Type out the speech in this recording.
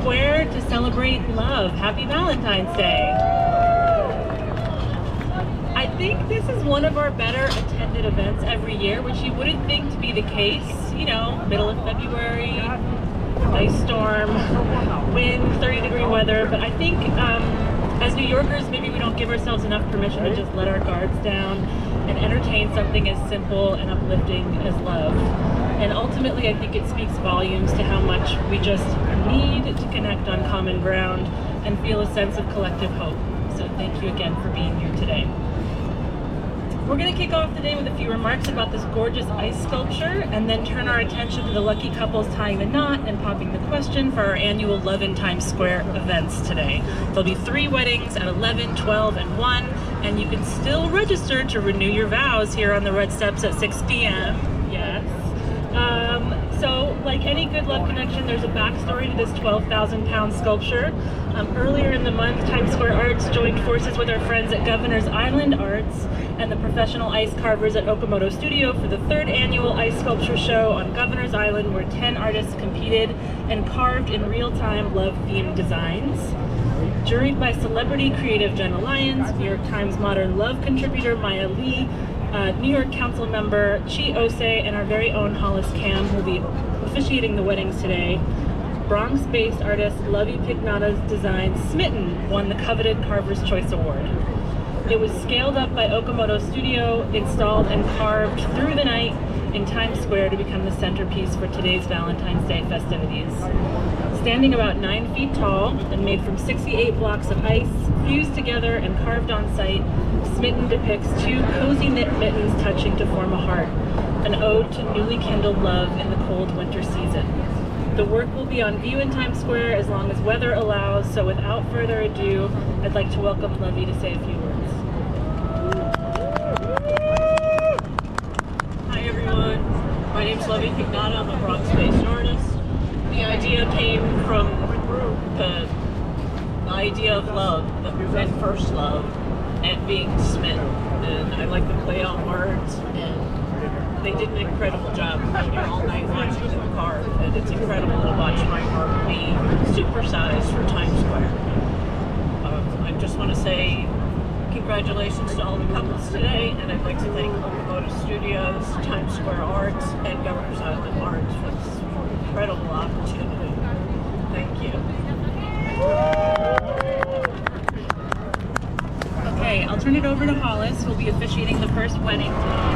Square to celebrate love. Happy Valentine's Day. I think this is one of our better attended events every year, which you wouldn't think to be the case. You know, middle of February, ice storm, wind, 30-degree weather, but I think as New Yorkers, maybe we don't give ourselves enough permission to just let our guards down and entertain something as simple and uplifting as love. And ultimately, I think it speaks volumes to how much we just need to connect on common ground and feel a sense of collective hope. So thank you again for being here today. We're going to kick off the day with a few remarks about this gorgeous ice sculpture and then turn our attention to the lucky couples tying the knot and popping the question for our annual Love in Times Square events today. There'll be 3 weddings at 11, 12, and 1, and you can still register to renew your vows here on the red steps at 6 p.m. Yes. So, like any good love connection, there's a backstory to this 12,000-pound sculpture. Earlier in the month, Times Square Arts joined forces with our friends at Governor's Island Arts and the professional ice carvers at Okamoto Studio for the 3rd annual ice sculpture show on Governor's Island, where 10 artists competed and carved in real-time love-themed designs. Juried by celebrity creative Jenna Lyons, New York Times Modern Love contributor Maya Lee, New York Council member Chi Ose, and our very own Hollis Cam will be officiating the weddings today. Bronx-based artist Lovie Pignata's design Smitten won the coveted Carver's Choice Award. It was scaled up by Okamoto Studio, installed and carved through the night in Times Square to become the centerpiece for today's Valentine's Day festivities. Standing about 9 feet tall and made from 68 blocks of ice, fused together and carved on site, Smitten depicts 2 cozy knit mittens touching to form a heart, an ode to newly kindled love in the cold winter season. The work will be on view in Times Square as long as weather allows, so without further ado, I'd like to welcome Lovie to say a few words. Hi everyone, my name's Lovie Pignata. I'm a Bronx-based artist. The idea came from the idea of love, and first love, and being smitten. And I like to play on words, and they did an incredible job all night watching them carve, and it's incredible to watch my work be supersized for Times Square. I just want to say congratulations to all the couples today, and I'd like to thank Okamoto Studios, Times Square Arts, and Governor's Island Arts for this incredible opportunity. Thank you. Okay, I'll turn it over to Hollis, who'll be officiating the first wedding today.